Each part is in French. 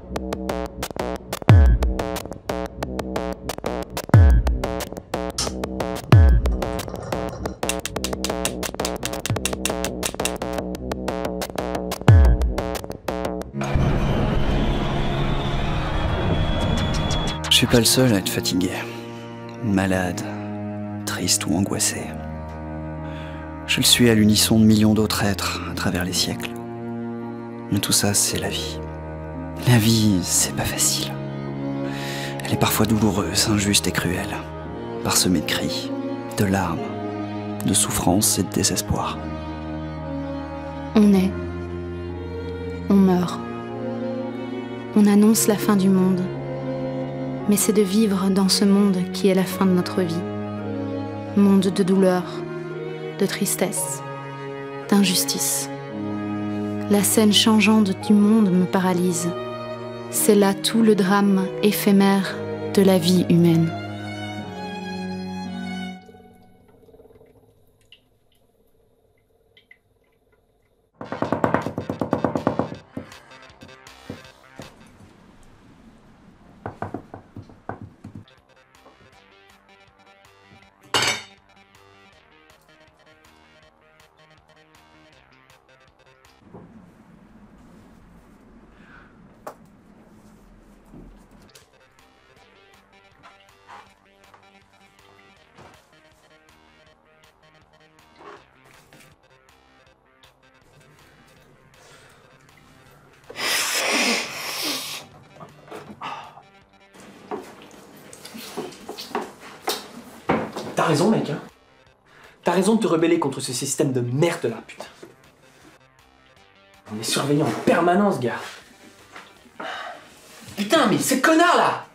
Je suis pas le seul à être fatigué, malade, triste ou angoissé. Je le suis à l'unisson de millions d'autres êtres à travers les siècles. Mais tout ça, c'est la vie. La vie, c'est pas facile. Elle est parfois douloureuse, injuste et cruelle, parsemée de cris, de larmes, de souffrances et de désespoir. On est. On meurt. On annonce la fin du monde. Mais c'est de vivre dans ce monde qui est la fin de notre vie. Monde de douleur, de tristesse, d'injustice. La scène changeante du monde me paralyse. C'est là tout le drame éphémère de la vie humaine. T'as raison, mec, hein. T'as raison de te rebeller contre ce système de merde là, putain. On est surveillé en permanence, gars. Putain, mais ces connards là,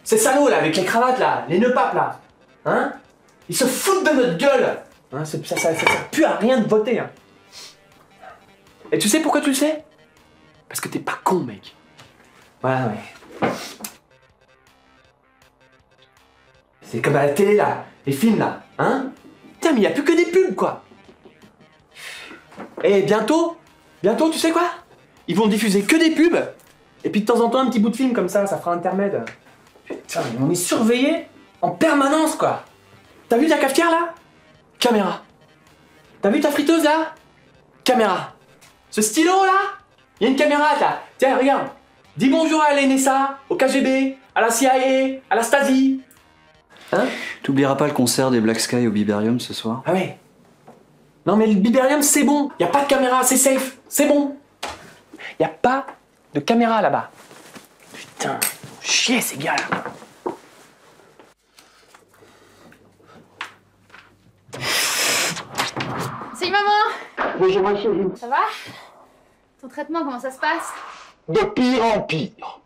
ces salauds là, avec les cravates là, les nœuds papes là, hein, ils se foutent de notre gueule. Hein, ça sert plus à rien de voter, hein. Et tu sais pourquoi tu le sais? Parce que t'es pas con, mec. Voilà, ouais. C'est comme à la télé là, les films là, hein? Putain, mais y a plus que des pubs quoi. Et bientôt, tu sais quoi? Ils vont diffuser que des pubs. Et puis de temps en temps un petit bout de film comme ça fera intermède. Putain, mais on est surveillé en permanence quoi. T'as vu ta cafetière là? Caméra. T'as vu ta friteuse là? Caméra. Ce stylo là? Y a une caméra là. Tiens, regarde. Dis bonjour à l'NSA, au KGB, à la CIA, à la Stasi. Hein? T'oublieras pas le concert des Black Sky au Biberium ce soir? Ah ouais. Non mais le Biberium c'est bon. Y a pas de caméra, c'est safe. C'est bon. Y a pas de caméra là-bas. Putain, chier ces gars là. Salut maman! Bonjour ma chérie. Ça va? Ton traitement, comment ça se passe? De pire en pire.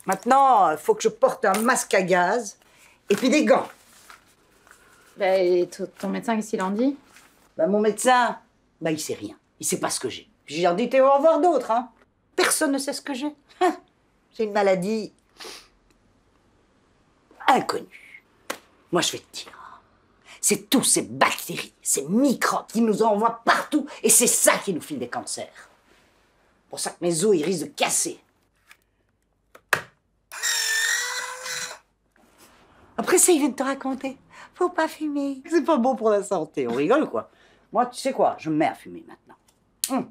Maintenant, faut que je porte un masque à gaz et puis des gants. Bah, et ton médecin, qu'est-ce qu'il en dit? Bah, mon médecin, bah, il sait rien. Il sait pas ce que j'ai. J'ai dit, t'es au revoir d'autres, hein. Personne ne sait ce que j'ai. C'est une maladie inconnue. Moi, je vais te dire. C'est tous ces bactéries, ces microbes qui nous envoient partout et c'est ça qui nous file des cancers. C'est pour ça que mes os, ils risquent de casser. Après ça, ils viennent te raconter. Faut pas fumer. C'est pas bon pour la santé. On rigole, quoi. Moi, tu sais quoi? Je me mets à fumer maintenant.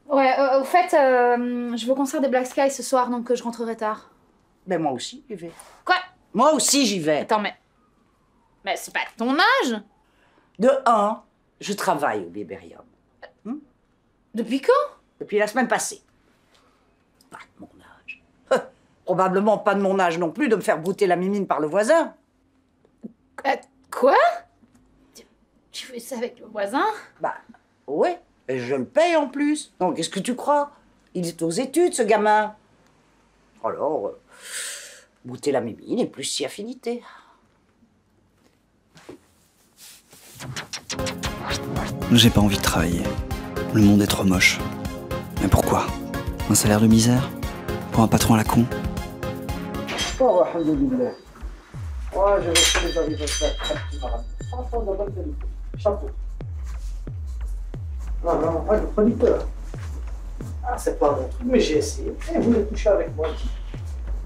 Ouais, au fait, je vais au concert des Black Sky ce soir, donc je rentrerai tard. Ben, moi aussi, j'y vais. Quoi? Moi aussi, j'y vais. Attends, mais c'est pas ton âge? De un, je travaille au Biberium. Depuis quand? Depuis la semaine passée. Pas de mon âge. Probablement pas de mon âge non plus de me faire brouter la mimine par le voisin. Quoi? Tu fais ça avec le voisin? Bah, ouais. Et je le paye en plus. Donc, qu'est-ce que tu crois? Il est aux études, ce gamin. Alors, brouter la mimine et plus si affinité. J'ai pas envie de travailler. Le monde est trop moche. Mais pourquoi? Un salaire de misère? Pour un patron à la con? Oh, alhamdoulilah. Oh, je vais faire les anniversaires. Franchement, de bonne qualité. Chapeau. Non, non, pas de producteur. Ah, c'est pas mon truc, mais j'ai essayé. Elle voulait coucher avec moi.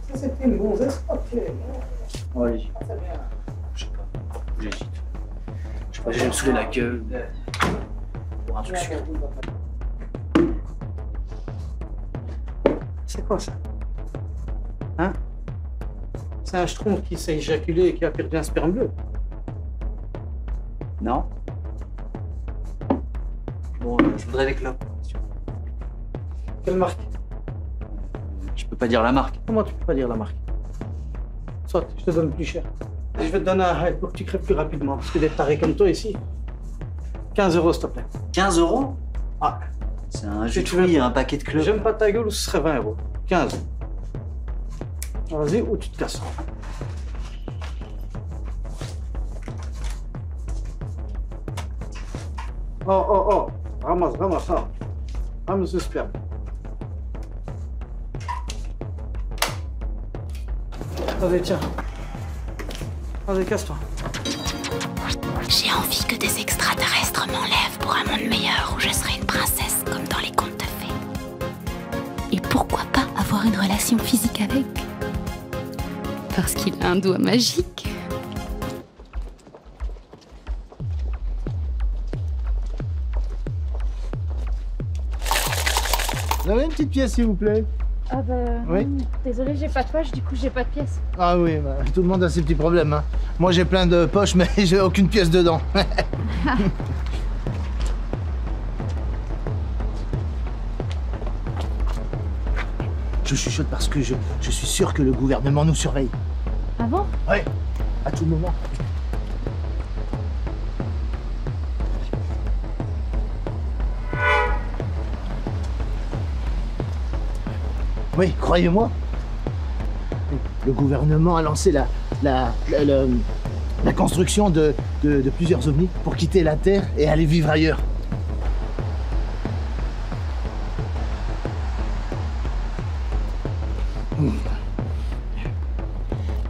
Ça, c'était une gonzesse. Ok. Bon, allez-y. C'est bien. Je sais pas. J'hésite. Je sais pas, j'ai me saouler la gueule. Pour un truc sûr. C'est quoi ça? Hein? C'est un schtroumpf qui s'est éjaculé et qui a perdu un sperme bleu. Non. Bon, je voudrais des clopes. Quelle marque? Je peux pas dire la marque. Comment tu peux pas dire la marque? Soit, je te donne plus cher. Et je vais te donner un hype pour que tu crèves plus rapidement. Parce que des tarés comme toi ici, 15 €, s'il te plaît. 15 €? Ah, C'est un Si jus de tu veux- fruits et un paquet de clopes. j'aime pas ta gueule ou ce serait 20 €. 15. Vas-y, ou tu te casses. Oh. Ramasse ça. Ramasse ce sperme. Allez, tiens. Allez, casse-toi. J'ai envie que des extraterrestres m'enlèvent pour un monde meilleur où je serai une princesse comme dans les contes de fées. Et pourquoi pas avoir une relation physique avec? Parce qu'il a un doigt magique. Vous avez une petite pièce, s'il vous plaît? Ah bah... Oui. Désolée, j'ai pas de poche, du coup j'ai pas de pièces. Ah oui, bah, tout le monde a ses petits problèmes. Hein. Moi, j'ai plein de poches, mais j'ai aucune pièce dedans. Je chuchote parce que je suis sûr que le gouvernement nous surveille. Ah bon? Oui, à tout moment. Oui, croyez-moi. Le gouvernement a lancé la construction de plusieurs ovnis pour quitter la Terre et aller vivre ailleurs.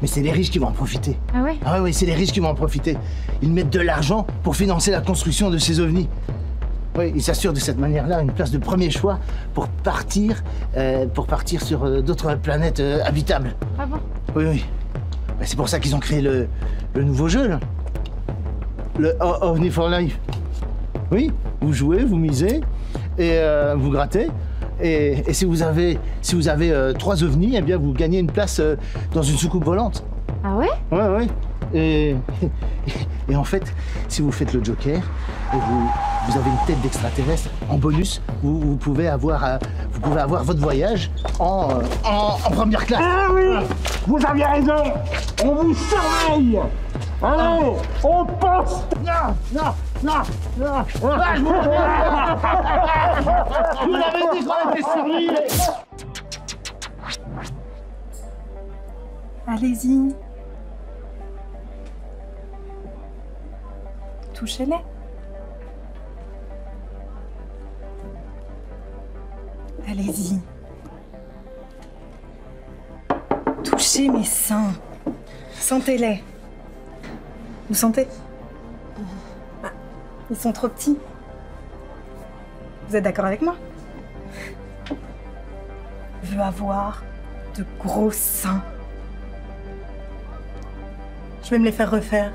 Mais c'est les riches qui vont en profiter. Ah ouais? Ah oui, c'est les riches qui vont en profiter. Ils mettent de l'argent pour financer la construction de ces ovnis. Oui, ils s'assurent de cette manière-là une place de premier choix pour partir sur d'autres planètes habitables. Ah bon? Oui. Ben, c'est pour ça qu'ils ont créé le nouveau jeu, là. Le OVNI for Life. Oui, vous jouez, vous misez, et vous grattez. Et si vous avez 3 ovnis, eh bien vous gagnez une place dans une soucoupe volante. Ah ouais? Ouais. Et en fait, si vous faites le Joker, et vous avez une tête d'extraterrestre en bonus, vous pouvez avoir votre voyage en première classe. Ah oui, vous aviez raison. On vous surveille. Allez, on pense. Non. Ah, je vous l'avais dit qu'on était surveillés. Allez-y. Touchez-les. Allez-y. Touchez mes seins. Sentez-les. Vous sentez? Ah, ils sont trop petits. Vous êtes d'accord avec moi? Je veux avoir de gros seins. Je vais me les faire refaire.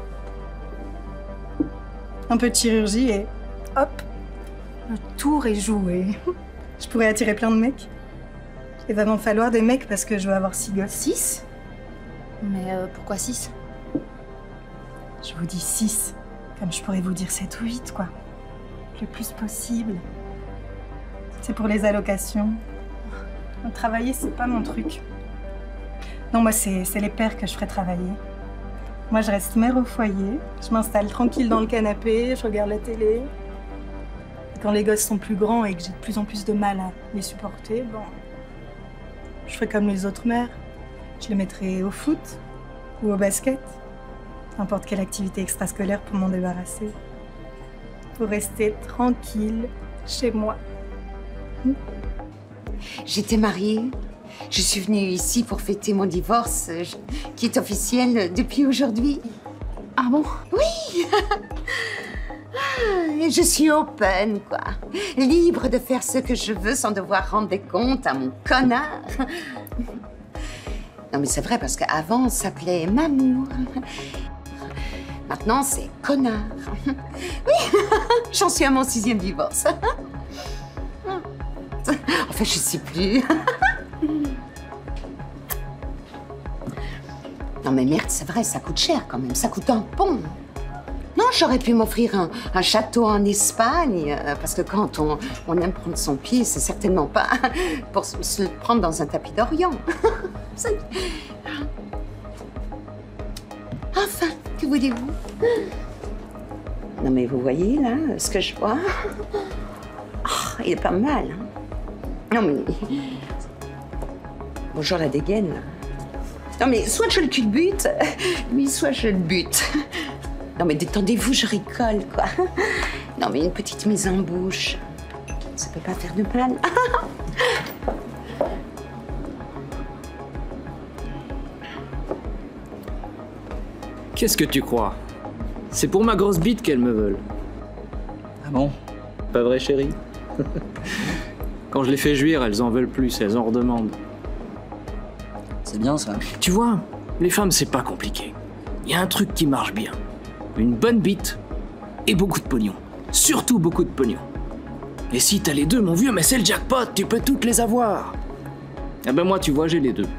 Un peu de chirurgie et hop, le tour est joué. Je pourrais attirer plein de mecs. Il va m'en falloir des mecs parce que je veux avoir 6 gosses. 6? Mais pourquoi 6? Je vous dis 6, comme je pourrais vous dire 7 ou 8, quoi. Le plus possible. C'est pour les allocations. Travailler, c'est pas mon truc. Non, moi, c'est les pères que je ferai travailler. Moi, je reste mère au foyer, je m'installe tranquille dans le canapé, je regarde la télé. Et quand les gosses sont plus grands et que j'ai de plus en plus de mal à les supporter, bon, je ferai comme les autres mères. Je les mettrai au foot ou au basket. N'importe quelle activité extrascolaire pour m'en débarrasser. Pour rester tranquille chez moi. J'étais mariée. Je suis venue ici pour fêter mon divorce, qui est officiel depuis aujourd'hui. Ah bon? Oui. Et je suis open, quoi. Libre de faire ce que je veux sans devoir rendre des comptes à mon connard. Non, mais c'est vrai, parce qu'avant, on s'appelait Mamour. Maintenant, c'est connard. Oui, j'en suis à mon 6e divorce. Enfin, je sais plus. Non, mais merde, c'est vrai, ça coûte cher quand même. Ça coûte un pont. Non, j'aurais pu m'offrir un château en Espagne, parce que quand on aime prendre son pied, c'est certainement pas pour se le prendre dans un tapis d'Orient. Enfin, que voulez-vous? Non, mais vous voyez, là, ce que je vois? Oh, il est pas mal, hein? Non, mais... Bonjour, la dégaine, là. Non, mais soit je le culbute, lui, soit je le bute. Non, mais détendez-vous, je rigole, quoi. Non, mais une petite mise en bouche, ça peut pas faire de mal. Qu'est-ce que tu crois? C'est pour ma grosse bite qu'elles me veulent. Ah bon? Pas vrai, chérie? Quand je les fais jouir, elles en veulent plus, elles en redemandent. C'est bien, ça. Tu vois, les femmes, c'est pas compliqué. Il y a un truc qui marche bien. Une bonne bite et beaucoup de pognon. Surtout beaucoup de pognon. Et si t'as les deux, mon vieux, mais c'est le jackpot, tu peux toutes les avoir. Ah ben moi, tu vois, j'ai les deux.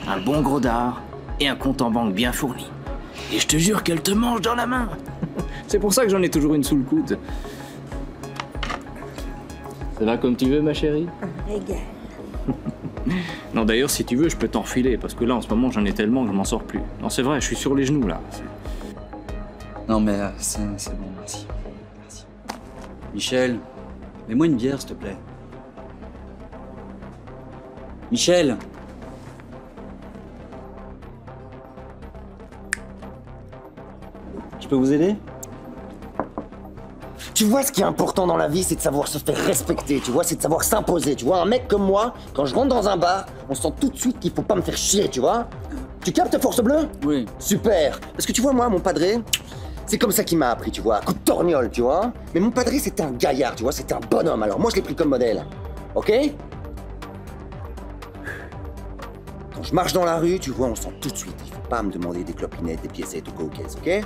Un bon gros dard et un compte en banque bien fourni. Et je te jure qu'elle te mange dans la main. C'est pour ça que j'en ai toujours une sous le coude. Ça va comme tu veux, ma chérie? Régal. Non, d'ailleurs, si tu veux, je peux t'en refiler, parce que là, en ce moment, j'en ai tellement que je m'en sors plus. Non, c'est vrai, je suis sur les genoux, là. Non, mais c'est bon, merci. Merci. Michel, mets-moi une bière, s'il te plaît. Michel! Je peux vous aider? Tu vois, ce qui est important dans la vie, c'est de savoir se faire respecter, tu vois, c'est de savoir s'imposer, tu vois. Un mec comme moi, quand je rentre dans un bar, on sent tout de suite qu'il faut pas me faire chier, tu vois. Tu captes, Force Bleue? Oui. Super. Parce que tu vois, moi, mon padré, c'est comme ça qu'il m'a appris, tu vois, à coup de torgnole, tu vois. Mais mon padré, c'était un gaillard, tu vois, c'était un bonhomme, alors moi, je l'ai pris comme modèle, ok? Quand je marche dans la rue, tu vois, on sent tout de suite, il faut pas me demander des clopinettes, des piécettes ou quoi aux caisses, ok?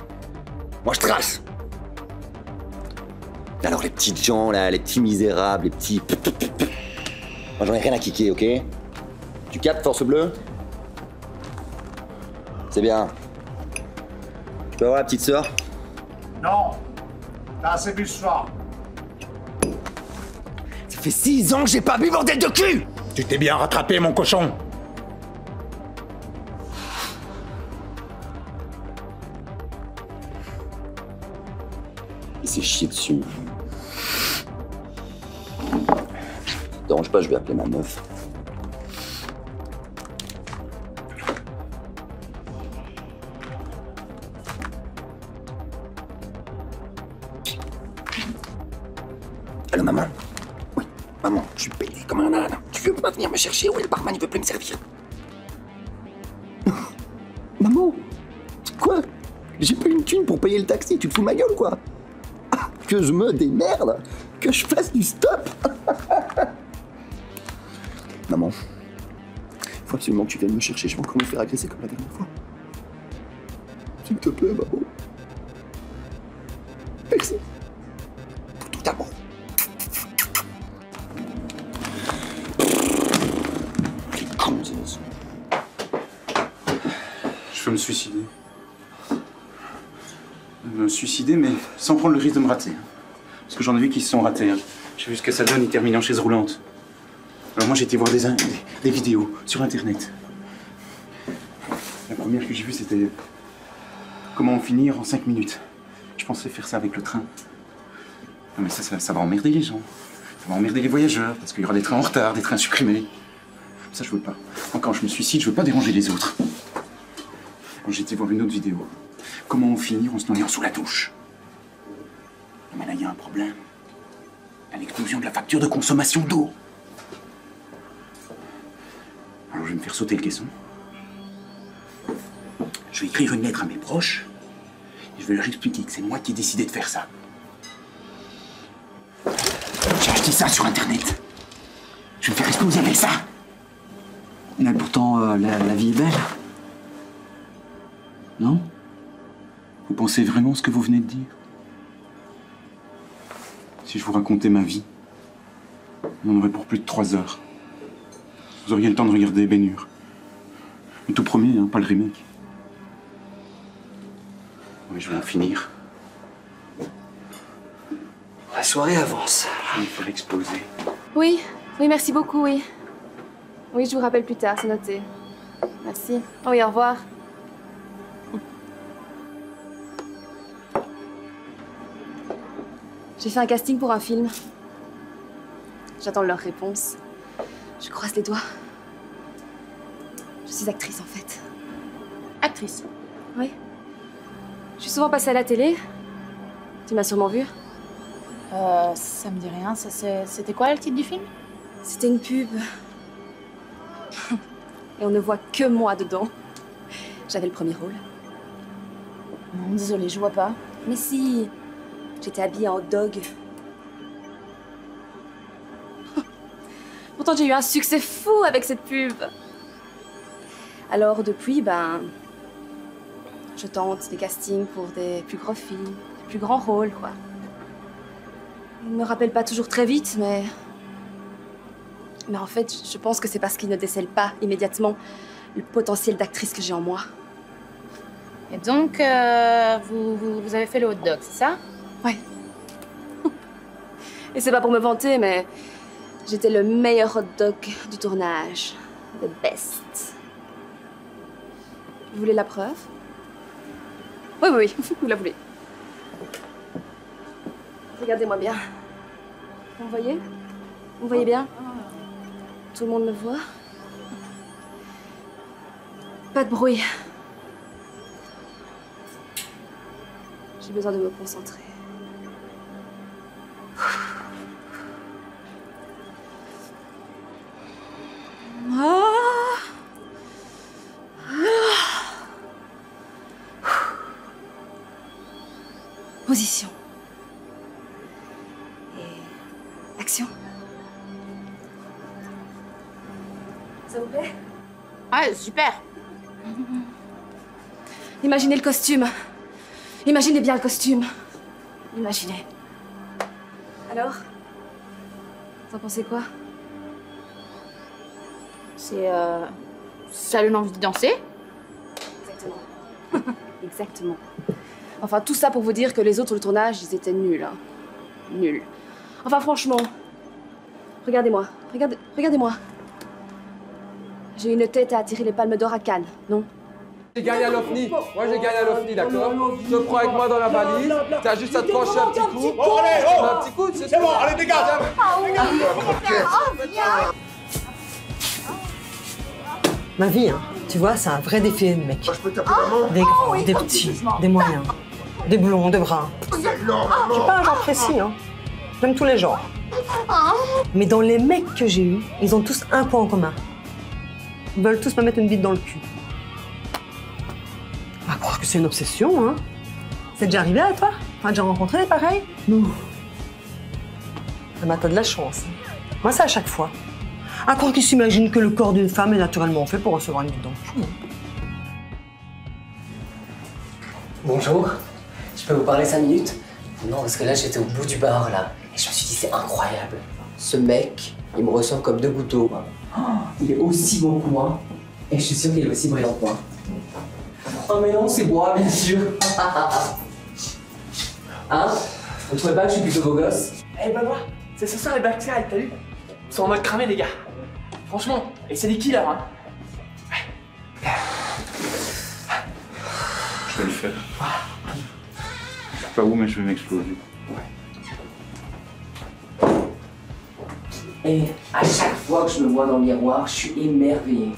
Moi, je trace. Alors les petites gens là, les petits misérables, les petits... Moi j'en ai rien à kicker, ok? Tu captes, Force Bleue? C'est bien. Je peux avoir la petite sœur? Non. T'as assez bu ce soir. Ça fait 6 ans que j'ai pas bu, bordel de cul! Tu t'es bien rattrapé, mon cochon. Il s'est chié dessus. Ça te dérange pas, je vais appeler ma meuf. Allô, maman? Oui, maman, je suis pété comme un âne. Tu veux pas venir me chercher? Oui, le barman, il veut plus me servir. Maman? Quoi? J'ai pas une thune pour payer le taxi, tu te fous ma gueule, quoi? Que je me démerde, que je fasse du stop. Maman, il faut absolument que tu viennes me chercher, je vais encore me faire agresser comme la dernière fois. S'il te plaît, maman. Merci. Pour tout amour. Quel con, c'est ça. Je veux me suicider. Me suicider, mais sans prendre le risque de me rater. Parce que j'en ai vu qui se sont ratés. J'ai vu ce que ça donne, ils terminent en chaise roulante. Alors moi, j'ai été voir des vidéos sur Internet. La première que j'ai vue, c'était comment en finir en 5 minutes. Je pensais faire ça avec le train. Non, mais ça va emmerder les gens. Ça va emmerder les voyageurs, parce qu'il y aura des trains en retard, des trains supprimés. Ça, je veux pas. Moi, quand je me suicide, je veux pas déranger les autres. Alors, j'ai été voir une autre vidéo. Comment en finir en se noyant sous la douche. Non, mais là, il y a un problème. Il y a l'explosion de la facture de consommation d'eau. Alors, je vais me faire sauter le caisson. Je vais écrire une lettre à mes proches. Et je vais leur expliquer que c'est moi qui ai décidé de faire ça. acheté ça sur Internet. Je vais me faire exploser avec ça. Mais pourtant, la vie est belle. Non? Vous pensez vraiment ce que vous venez de dire? Si je vous racontais ma vie, on en aurait pour plus de 3 heures. Vous auriez le temps de regarder Ben Hur. Le tout premier, hein, pas le remake. Oui, je vais en finir. La soirée avance. Je vais me faire exploser. Oui, oui, merci beaucoup, oui. Oui, je vous rappelle plus tard, c'est noté. Merci. Oui, au revoir. J'ai fait un casting pour un film. J'attends leur réponse. Je croise les doigts. Je suis actrice, en fait. Actrice? Oui. Je suis souvent passée à la télé. Tu m'as sûrement vue. Ça me dit rien. C'était quoi le titre du film? C'était une pub. Et on ne voit que moi dedans. J'avais le premier rôle. Non, désolée, je vois pas. Mais si, j'étais habillée en dog. Pourtant, j'ai eu un succès fou avec cette pub. Alors, depuis, je tente des castings pour des plus gros films, des plus grands rôles, quoi. Ils ne me rappellent pas toujours très vite, mais en fait, je pense que c'est parce qu'ils ne décèlent pas immédiatement le potentiel d'actrice que j'ai en moi. Et donc, vous avez fait le hot dog, c'est ça? Ouais. Et c'est pas pour me vanter, mais j'étais le meilleur hot dog du tournage. The best. Vous voulez la preuve? Oui, oui, oui, vous la voulez. Regardez-moi bien. Vous me voyez? Vous me voyez bien? Tout le monde me voit? Pas de bruit. J'ai besoin de me concentrer. Position. Et action. Ça vous plaît? Ah, super. Imaginez le costume. Imaginez bien le costume. Imaginez. Alors? Vous en pensez quoi? Ça donne envie de danser? Exactement. Exactement. Enfin, tout ça pour vous dire que les autres sur le tournage, ils étaient nuls. Hein. Nuls. Enfin, franchement, regardez-moi. Regardez-moi. J'ai une tête à attirer les palmes d'or à Cannes, non? J'ai gagné à l'OFNI. Moi, j'ai gagné à l'OFNI, d'accord? Je te prends avec moi dans la valise. T'as juste à te trancher un petit coup. Bon, allez, oh! Un petit coup, c'est bon, allez, dégage! Ma vie, hein, tu vois, c'est un vrai défilé de mecs. Des grands, des petits, des moyens, des blonds, des bruns. J'ai pas un genre précis, hein. J'aime tous les genres. Mais dans les mecs que j'ai eus, ils ont tous un point en commun. Ils veulent tous me mettre une bite dans le cul. À croire que c'est une obsession, hein. C'est déjà arrivé à toi? T'as déjà rencontré des pareils? Non. Ah bah t'as de la chance. Moi, c'est à chaque fois. À croire qu'ils s'imaginent que le corps d'une femme est naturellement fait pour recevoir une bite dans le cul. Bonjour, je peux vous parler 5 minutes? Non, parce que là, j'étais au bout du bar, là. Et je me suis dit, c'est incroyable. Ce mec, il me ressemble comme 2 gouttes d'eau. Oh, il est aussi bon que moi. Et je suis sûr qu'il est aussi brillant que moi. Oh, mais non, c'est moi, bien sûr. Hein? Vous trouvez pas que je suis plutôt beau gosse? Eh ben moi, c'est ce soir les Black Sky, t'as vu? Ils sont en mode cramé, les gars. Franchement, et c'est des killers, hein. Je vais le faire. Je sais pas où, mais je vais m'exploser. Et à chaque fois que je me vois dans le miroir, je suis émerveillé.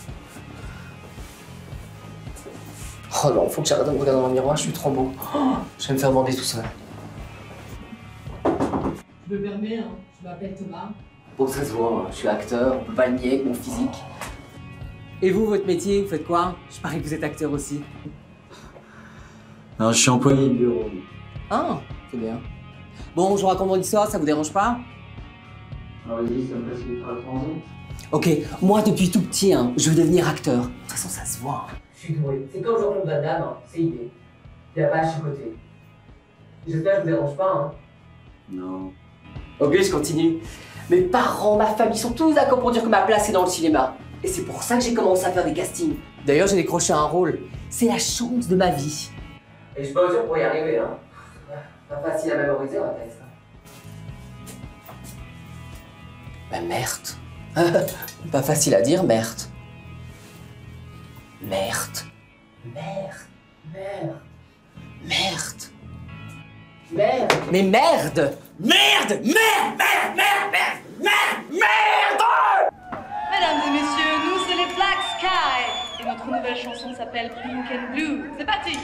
Oh non, faut que j'arrête de me regarder dans le miroir, je suis trop beau. Oh, je vais me faire bander tout seul. Je me permets, hein, je m'appelle Thomas. Bon, ça se voit, je suis acteur, on peut pas le nier avec mon physique. Et vous, votre métier, vous faites quoi? Je parie que vous êtes acteur aussi. Alors, je suis employé de bureau. Ah, c'est bien. Bon, je vous raconte mon histoire, ça vous dérange pas? Alors vas-y, ça me facilitera le transit. Ok, moi depuis tout petit, hein, je veux devenir acteur. De toute façon, ça se voit. Hein. Je suis doué. C'est comme Jean-Claude Van Damme, hein. C'est idée. Y'a pas à chicoter. J'espère que je vous dérange pas, hein. Non. Ok, je continue. Mes parents, ma famille sont tous d'accord pour dire que ma place est dans le cinéma. Et c'est pour ça que j'ai commencé à faire des castings. D'ailleurs, j'ai décroché un rôle. C'est la chance de ma vie. Et je bosse dur pour y arriver, hein. Pas facile à mémoriser, un texte. Bah merde. Pas facile à dire, merde. Merde. Merde. Merde. Merde. Merde. Mais merde. Merde. Merde. Merde. Merde. Merde. Merde. Mesdames et messieurs, nous c'est les Black Sky. Et notre nouvelle chanson s'appelle Pink and Blue. C'est parti.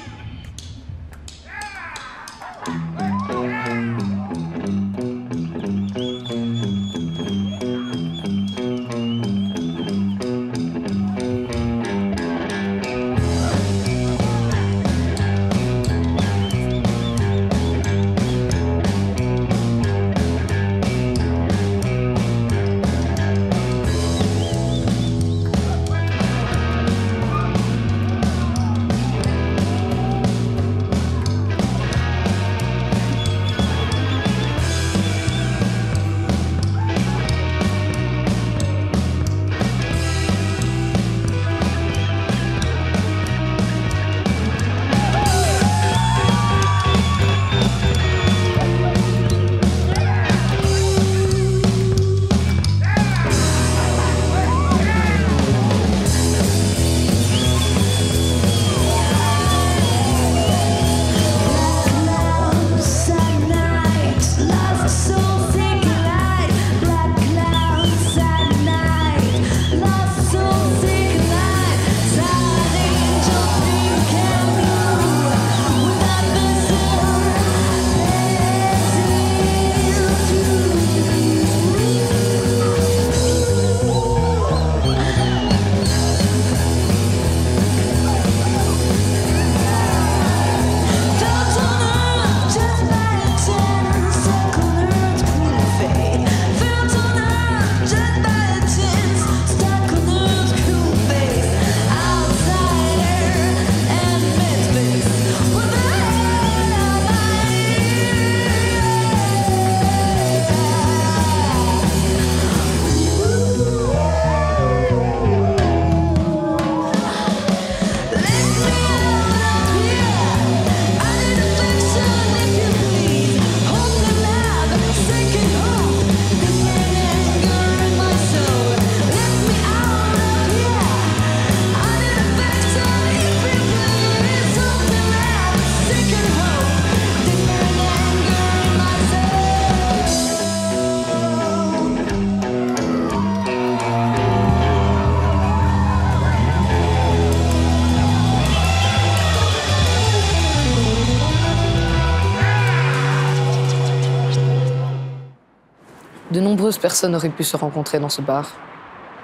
De nombreuses personnes auraient pu se rencontrer dans ce bar,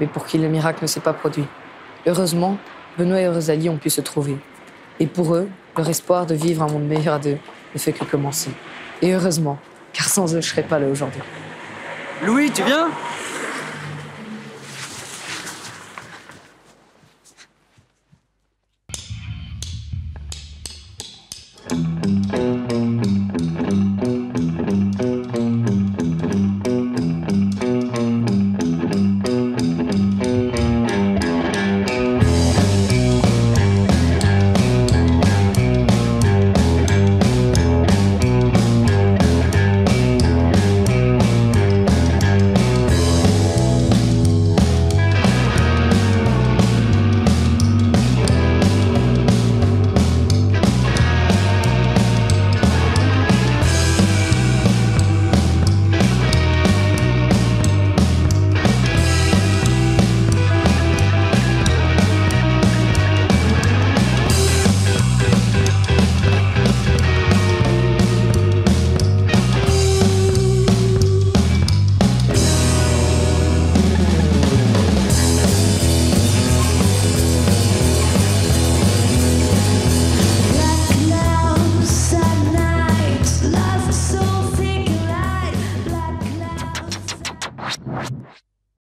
mais pour qui le miracle ne s'est pas produit. Heureusement, Benoît et Rosalie ont pu se trouver. Et pour eux, leur espoir de vivre un monde meilleur à deux ne fait que commencer. Et heureusement, car sans eux, je ne serais pas là aujourd'hui. Louis, tu viens ? Thank you.